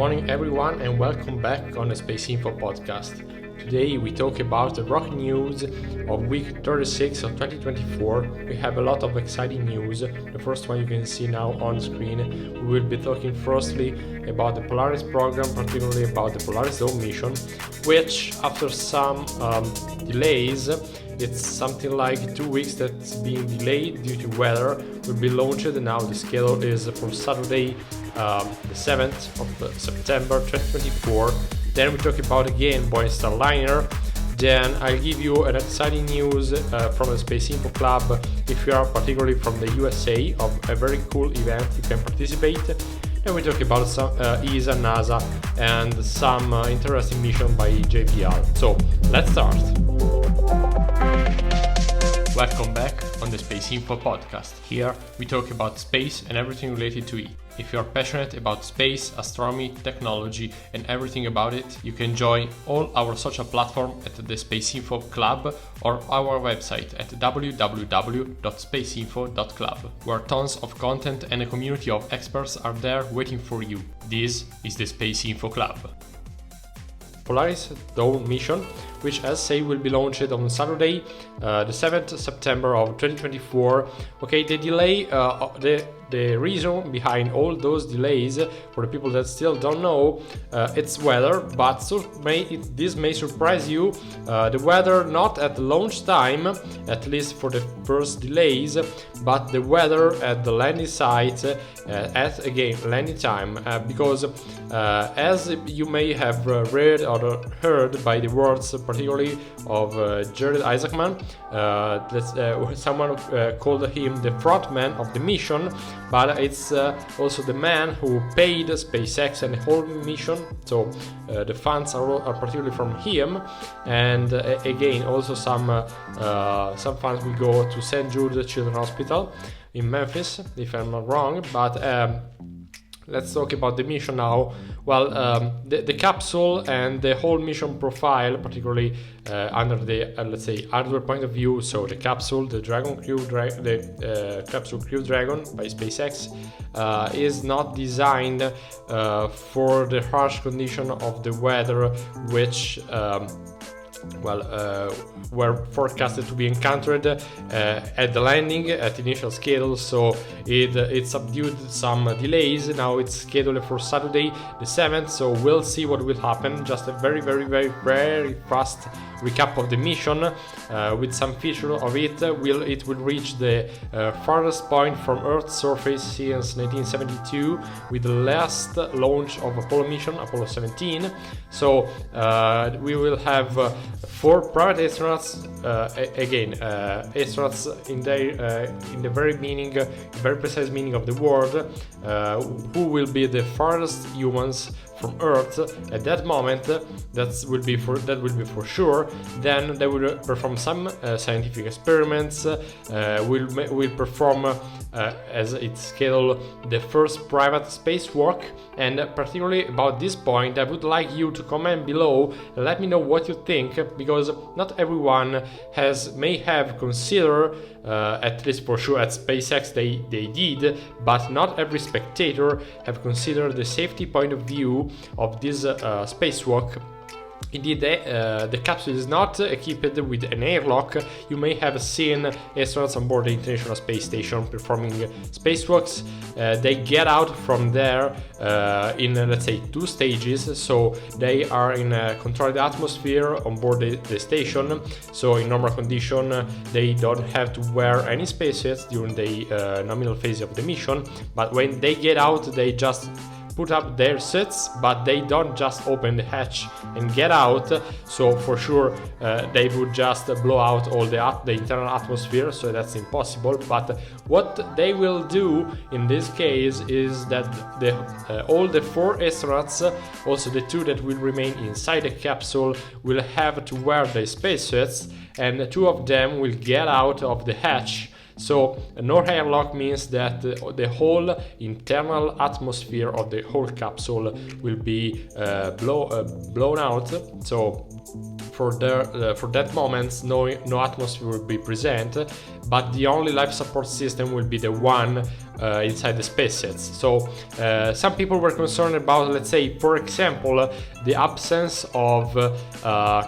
morning everyone and welcome back on the SpaceInfo podcast. Today we talk about the rocket news of week 36 of 2024. We have a lot of exciting news. The first one you can see now on screen. We will be talking firstly about the Polaris program, particularly about the Polaris Dawn Mission, which after some delays, it's something like 2 weeks that's being delayed due to weather, will be launched. Now the schedule is for Saturday, the 7th of September 2024. Then we talk about again Boeing Starliner. Then I'll give you an exciting news from the SpaceInfo Club if you are particularly from the USA of a very cool event you can participate. Then we talk about some ESA, NASA and some interesting mission by JPL. So let's start. Welcome back on the SpaceInfo podcast. Here we talk about space and everything related to it. If you are passionate about space, astronomy, technology and everything about it, you can join all our social platforms at the SpaceInfo Club or our website at www.spaceinfo.club, where tons of content and a community of experts are there waiting for you. This is the SpaceInfo Club. Polaris Dawn Mission, which as say will be launched on Saturday, the 7th September of 2024. Okay, the delay, the reason behind all those delays, for the people that still don't know, it's weather, but this may surprise you. The weather not at the launch time, at least for the first delays, but the weather at the landing site at again landing time, because as you may have read or heard by the words particularly of Jared Isaacman, someone called him the frontman of the mission, but it's also the man who paid SpaceX and the whole mission, so the funds are particularly from him, and again also some funds will go to St. Jude Children's Hospital in Memphis, if I'm not wrong. But let's talk about the mission now. Well, the capsule and the whole mission profile, particularly under the let's say hardware point of view. So the capsule, the capsule Crew Dragon by SpaceX, is not designed for the harsh condition of the weather, which were forecasted to be encountered at the landing at initial schedule, so it subdued some delays. Now it's scheduled for Saturday the 7th, so we'll see what will happen. Just a very fast recap of the mission with some feature of it. It will reach the farthest point from Earth's surface since 1972 with the last launch of Apollo mission, Apollo 17. So we will have 4 private astronauts, astronauts in the very precise meaning of the word, who will be the farthest humans from Earth at that moment. That will be for sure. Then they will perform some scientific experiments. Will perform as it's scheduled the first private spacewalk. And particularly about this point, I would like you to comment below and let me know what you think, because not everyone may have considered, at least for sure at SpaceX they did, but not every spectator have considered the safety point of view of this spacewalk. Indeed, the capsule is not equipped with an airlock. You may have seen astronauts on board the International Space Station performing spacewalks. They get out from there in, let's say, 2 stages. So they are in a controlled atmosphere on board the station. So in normal condition, they don't have to wear any spacesuits during the nominal phase of the mission. But when they get out, they just put up their suits, but they don't just open the hatch and get out. So for sure they would just blow out all the internal atmosphere, so that's impossible. But what they will do in this case is that all the 4 astronauts, also the 2 that will remain inside the capsule, will have to wear their spacesuits, and 2 of them will get out of the hatch. So no airlock means that the whole internal atmosphere of the whole capsule will be blown out. So for that moment, no atmosphere will be present, but the only life support system will be the one inside the SpaceX. So some people were concerned about, let's say, for example, the absence of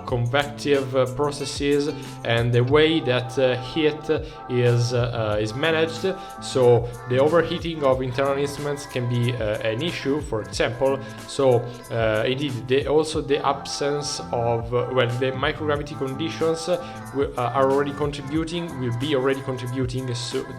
convective processes and the way that heat is managed. So the overheating of internal instruments can be an issue, for example. So indeed, also the absence of the microgravity conditions are already contributing, will be already contributing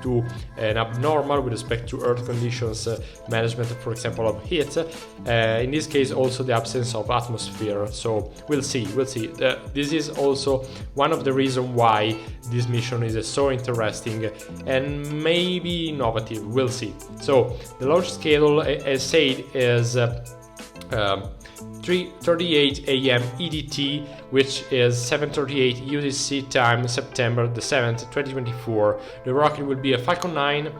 to an abnormal with respect to Earth conditions management, for example, of heat. In this case, also the absence of atmosphere. So we'll see. This is also one of the reasons why this mission is so interesting and maybe innovative. We'll see. So the launch schedule, as said, is 3:38 a.m. EDT, which is 7:38 UTC time, September the 7th, 2024. The rocket will be a Falcon 9,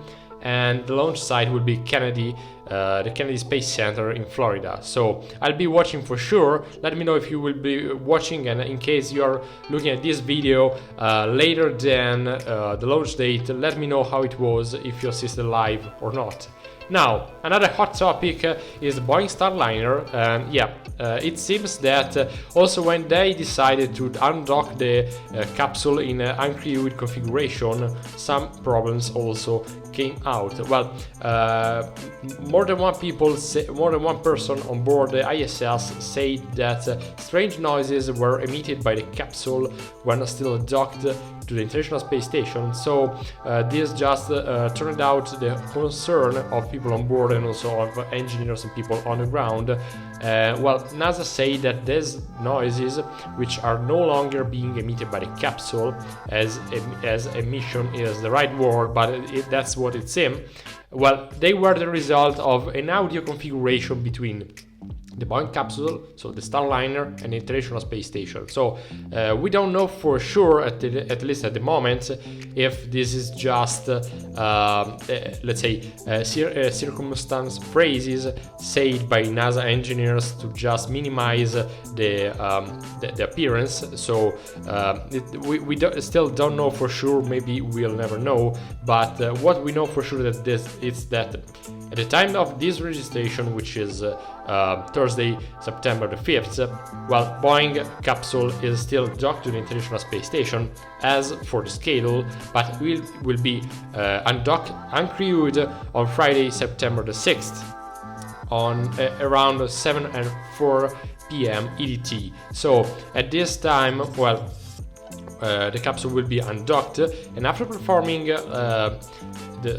and the launch site will be Kennedy, the Kennedy Space Center in Florida. So I'll be watching for sure. Let me know if you will be watching, and in case you are looking at this video later than the launch date, let me know how it was, if you assisted live or not. Now, another hot topic is the Boeing Starliner. It seems that also when they decided to undock the capsule in uncrewed configuration, some problems also came out. Well, more than one person on board the ISS said that strange noises were emitted by the capsule when still docked to the International Space Station. So this just turned out the concern of people on board and also of engineers and people on the ground. NASA say that these noises, which are no longer being emitted by the capsule, as emission is the right word, but that's what it seems. Well, they were the result of an audio configuration between the Boeing capsule, so the Starliner, and the International Space Station. So we don't know for sure, at least at the moment, if this is just, let's say, circumstance phrases said by NASA engineers to just minimize the appearance. So we still don't know for sure. Maybe we'll never know. But what we know for sure is that at the time of this registration, which is Thursday, September the 5th, Boeing capsule is still docked to the International Space Station as for the schedule, but will be uncrewed on Friday, September the 6th on around 7:04 p.m. EDT. So at this time, the capsule will be undocked, and after performing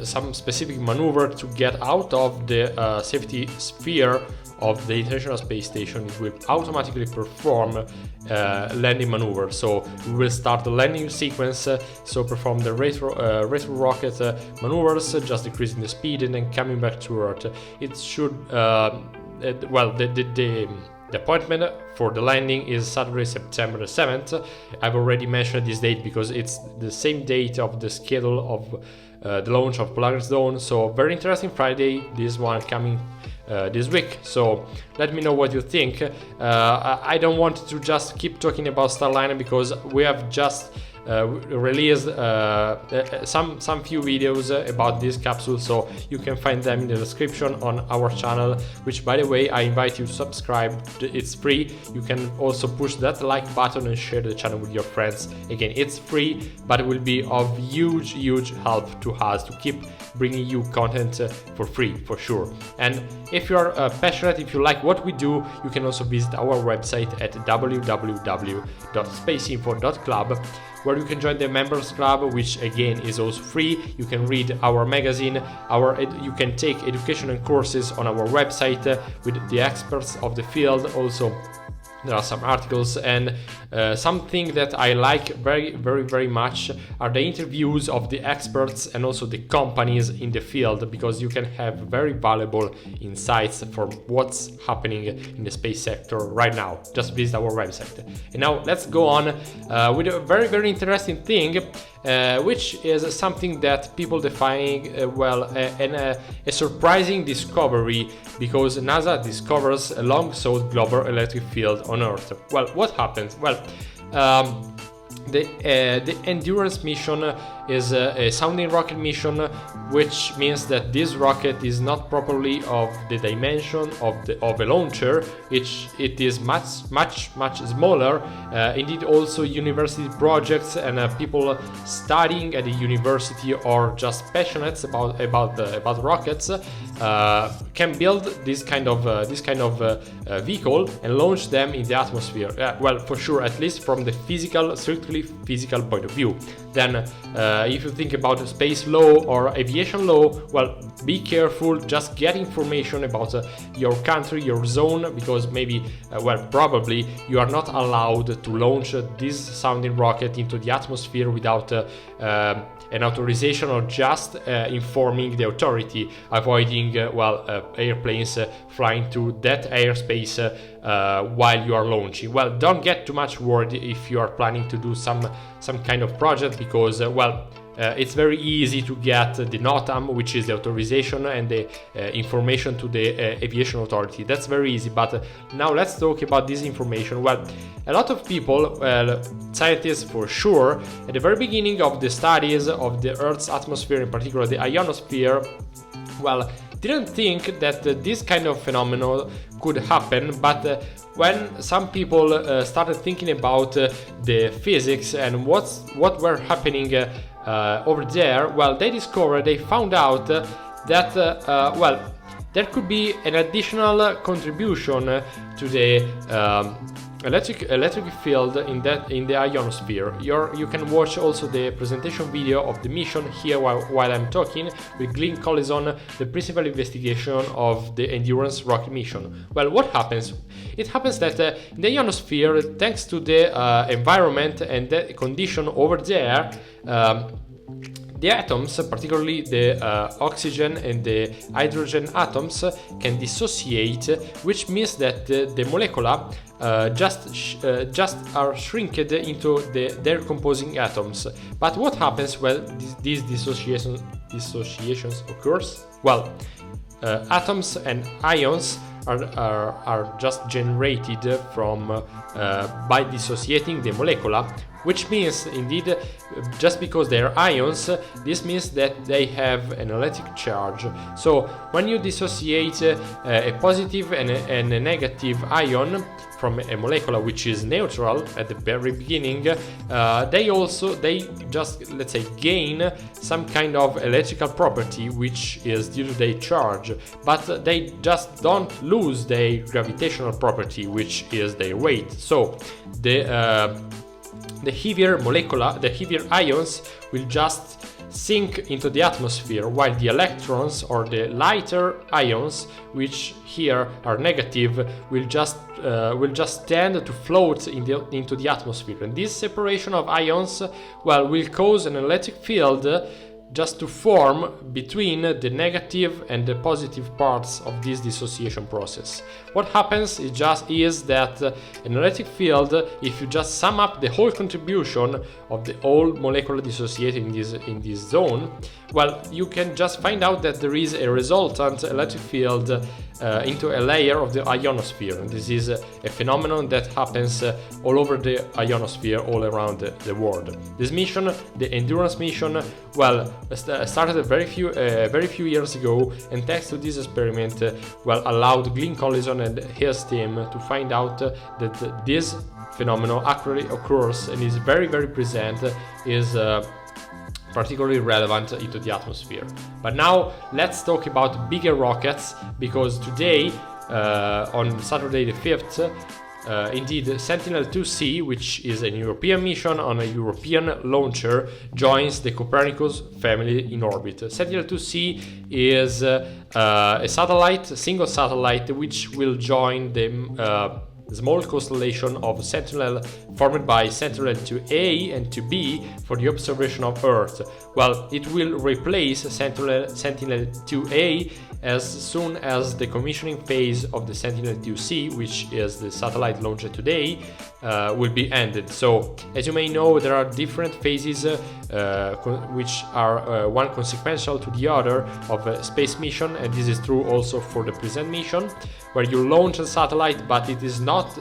some specific maneuver to get out of the safety sphere of the International Space Station, it will automatically perform landing maneuver. So we will start the landing sequence, so perform the retro rocket maneuvers, just decreasing the speed and then coming back to Earth. It should the appointment for the landing is Saturday, September the 7th. I've already mentioned this date because it's the same date of the schedule of the launch of Polaris Dawn. So very interesting Friday, this one coming this week. So let me know what you think. I don't want to just keep talking about Starliner because we have just released some few videos about this capsule, so you can find them in the description on our channel, which, by the way, I invite you to subscribe. It's free. You can also push that like button and share the channel with your friends. Again, it's free, but it will be of huge help to us to keep bringing you content for free, for sure. And if you are passionate, if you like what we do, you can also visit our website at www.spaceinfo.club, where you can join the members club, which again is also free. You can read our magazine, you can take educational courses on our website with the experts of the field. Also, there are some articles, and something that I like very much are the interviews of the experts and also the companies in the field, because you can have very valuable insights for what's happening in the space sector right now. Just visit our website. And now let's go on with a very interesting thing, which is something that people define a surprising discovery, because NASA discovers a long-sought global electric field on Earth. Well, what happens? Well, the Endurance mission is a sounding rocket mission, which means that this rocket is not properly of the dimension of a launcher. It is much smaller. Indeed, also university projects and people studying at the university or just passionate about rockets can build this kind of vehicle and launch them in the atmosphere. Well, for sure, at least from the strictly physical point of view. Then, if you think about space law or aviation law, well, be careful. Just get information about your country, your zone, because maybe, probably you are not allowed to launch this sounding rocket into the atmosphere without an authorization, or just informing the authority, avoiding airplanes flying to that airspace while you are launching. Well, don't get too much worried if you are planning to do some kind of project, because it's very easy to get the NOTAM, which is the authorization and the information to the aviation authority. That's very easy. But now let's talk about this information. Well, a lot of people, scientists for sure, at the very beginning of the studies of the Earth's atmosphere, in particular the ionosphere, didn't think that this kind of phenomenon could happen. But when some people started thinking about the physics and what were happening over there, they found out that there could be an additional contribution to the electric field in the ionosphere. You can watch also the presentation video of the mission here while I'm talking with Glenn Collison, the principal investigation of the Endurance rocket mission. Well, what happens? It happens that in the ionosphere, thanks to the environment and the condition over there, the atoms, particularly the oxygen and the hydrogen atoms, can dissociate, which means that the molecula just are shrinked into their composing atoms. But what happens when these dissociations occurs? Well, atoms and ions are just generated from by dissociating the molecula, which means indeed, just because they are ions, this means that they have an electric charge. So when you dissociate a positive and a negative ion from a molecule which is neutral at the very beginning, they just, let's say, gain some kind of electrical property which is due to their charge, but they just don't lose their gravitational property, which is their weight. So the heavier ions will just sink into the atmosphere, while the electrons or the lighter ions, which here are negative, will just tend to float into the atmosphere. And this separation of ions, will cause an electric field just to form between the negative and the positive parts of this dissociation process. What happens is that an electric field, if you just sum up the whole contribution of the whole molecular dissociated in this zone, you can just find out that there is a resultant electric field into a layer of the ionosphere. And this is a phenomenon that happens all over the ionosphere, all around the world. This mission, the Endurance mission, started very few years ago, and thanks to this experiment, allowed Glenn Collison and his team to find out that this phenomenon actually occurs and is very present, is particularly relevant into the atmosphere. But now let's talk about bigger rockets, because today, on Saturday the 5th, indeed, Sentinel-2C, which is a European mission on a European launcher, joins the Copernicus family in orbit. Sentinel-2C is a single satellite, which will join the small constellation of Sentinel formed by Sentinel-2A and 2B for the observation of Earth. It will replace Sentinel-2A as soon as the commissioning phase of the Sentinel-2C, which is the satellite launched today, will be ended. So, as you may know, there are different phases which are one consequential to the other of a space mission, and this is true also for the present mission, where you launch a satellite, but it is not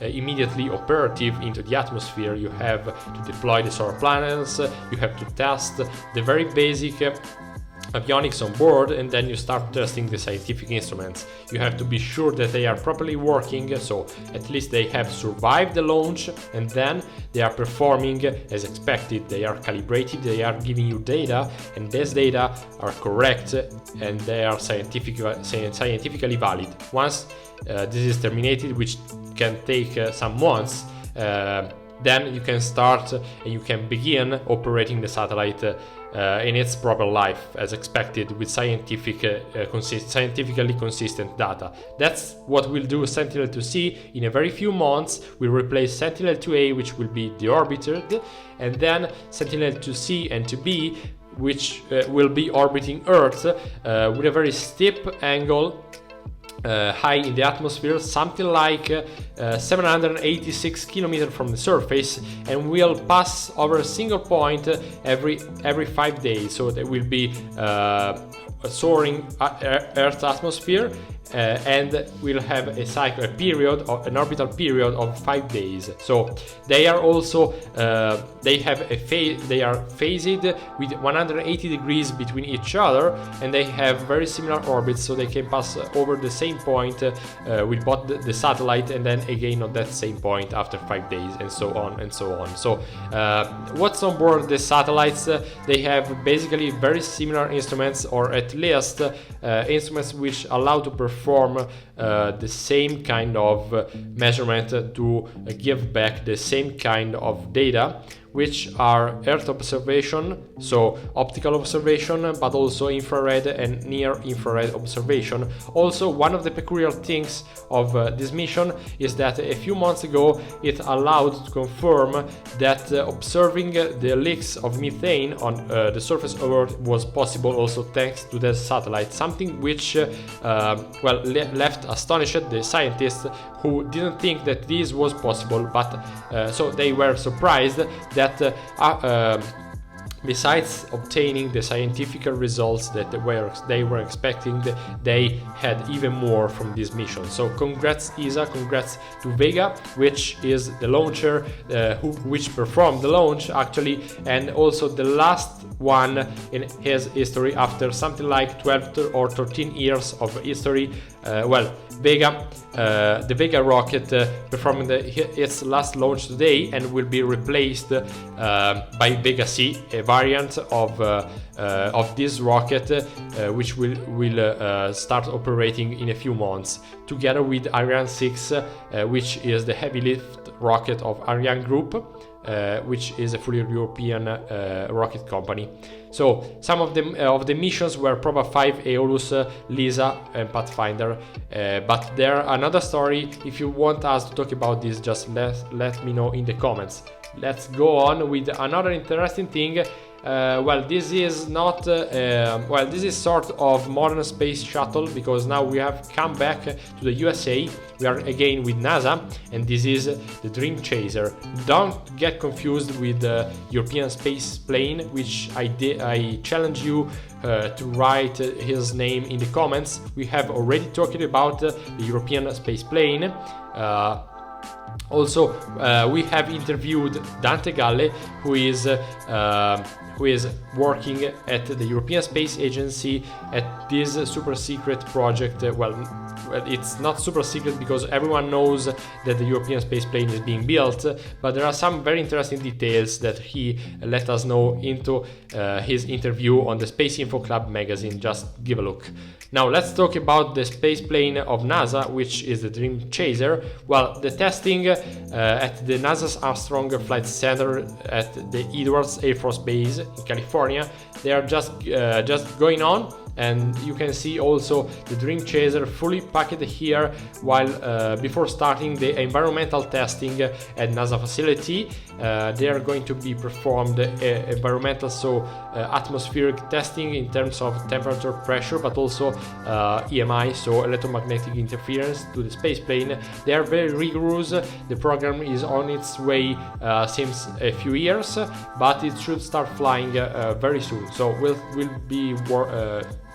immediately operative into the atmosphere. You have to deploy the solar panels, you have to test the very basic avionics on board, and then you start testing the scientific instruments. You have to be sure that they are properly working, so at least they have survived the launch, and then they are performing as expected. They are calibrated, they are giving you data, and these data are correct and they are scientifically valid. Once this is terminated, which can take some months, then you can start and you can begin operating the satellite in its proper life as expected, with scientifically consistent data. That's what we'll do Sentinel-2C. In a very few months we'll replace Sentinel-2A, which will be deorbited, and then Sentinel-2C and 2B, which will be orbiting Earth with a very steep angle, high in the atmosphere, something like 786 kilometers from the surface, and will pass over a single point every 5 days. So there will be soaring Earth's atmosphere, and we'll have a cycle, an orbital period of 5 days. So they are also they are phased with 180 degrees between each other, and they have very similar orbits, so they can pass over the same point with both the satellite, and then again on that same point after 5 days, and so on and so on. So what's on board the satellites? They have basically very similar instruments, or at least instruments which allow to perform the same kind of measurement to give back the same kind of data, which are Earth observation, so optical observation, but also infrared and near-infrared observation. Also, one of the peculiar things of this mission is that a few months ago it allowed to confirm that observing the leaks of methane on the surface of Earth was possible also thanks to the satellite, something which left astonished the scientists, who didn't think that this was possible, but so they were surprised that besides obtaining the scientific results that they were expecting, they had even more from this mission. So congrats ESA, congrats to Vega, which is the launcher which performed the launch actually, and also the last one in his history after something like 12 or 13 years of history. Vega, the Vega rocket performed its last launch today and will be replaced by Vega C, a variant of this rocket, which will start operating in a few months, together with Ariane 6, which is the heavy lift rocket of Ariane Group, which is a fully European rocket company. So some of the missions were Proba 5, Aeolus, Lisa, and Pathfinder. But there are another story. If you want us to talk about this, just let me know in the comments. Let's go on with another interesting thing. This is not this is sort of modern space shuttle, because now we have come back to the USA. We are again with NASA, and this is the Dream Chaser. Don't get confused with the European space plane, which I challenge you to write his name in the comments. We have already talked about the European space plane. Also, we have interviewed Dante Galle, who is working at the European Space Agency at this super secret project. It's not super secret because everyone knows that the European space plane is being built, but there are some very interesting details that he let us know into his interview on the SpaceInfo Club magazine. Just give a look. Now let's talk about the space plane of NASA, which is the Dream Chaser. Well, the testing at the NASA's Armstrong Flight Center at the Edwards Air Force Base in California, they are just going on. And you can see also the Dream Chaser fully packed here, while before starting the environmental testing at NASA facility. They are going to be performed environmental, so atmospheric testing in terms of temperature, pressure, but also EMI, so electromagnetic interference to the space plane. They are very rigorous. The program is on its way since a few years, but it should start flying very soon. So we'll be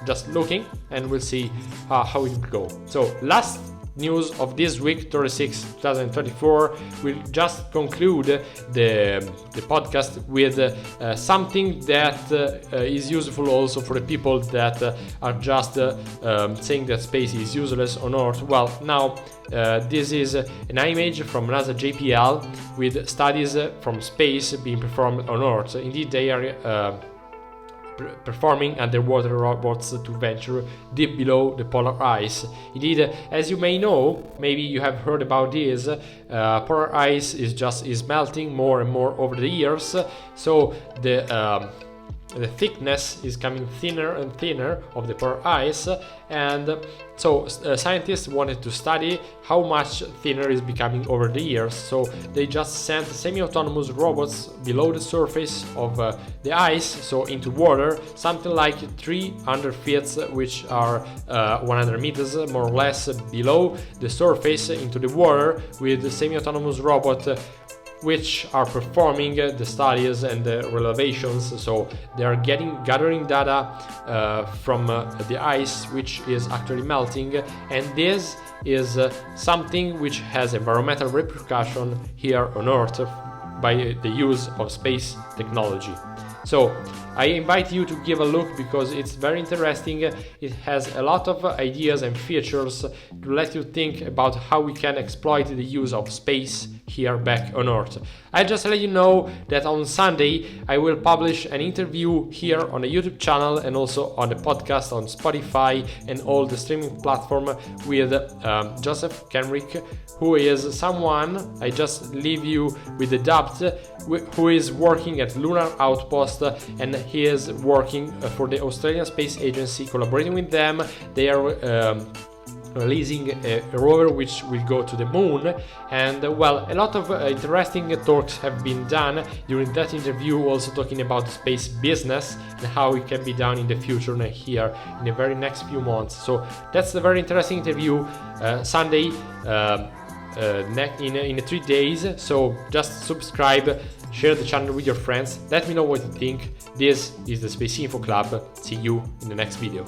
just looking, and we'll see how it will go. So last news of this week, 36 2024. We'll just conclude the podcast with something that is useful also for the people that are just saying that space is useless on Earth. Well, now this is an image from NASA JPL with studies from space being performed on Earth. Indeed, they are performing underwater robots to venture deep below the polar ice. Indeed, as you may know, maybe you have heard about this, polar ice is melting more and more over the years, so the thickness is coming thinner and thinner of the polar ice, and so scientists wanted to study how much thinner is becoming over the years. So they just sent semi-autonomous robots below the surface of the ice, so into water, something like 300 feet, which are 100 meters more or less below the surface, into the water, with the semi-autonomous robot which are performing the studies and the revelations. So they are gathering data from the ice, which is actually melting, and this is something which has environmental repercussion here on Earth by the use of space technology. So I invite you to give a look because it's very interesting. It has a lot of ideas and features to let you think about how we can exploit the use of space here back on Earth. I just let you know that on Sunday I will publish an interview here on the YouTube channel and also on the podcast on Spotify and all the streaming platform with Joseph Kenrick, who is someone, I just leave you with the doubt, who is working at Lunar Outpost, and he is working for the Australian Space Agency, collaborating with them. They are releasing a rover which will go to the moon, and well, a lot of interesting talks have been done during that interview, also talking about space business and how it can be done in the future and here in the very next few months. So that's a very interesting interview, Sunday in 3 days. So just subscribe, share the channel with your friends, let me know what you think. This is the SpaceInfo Club. See you in the next video.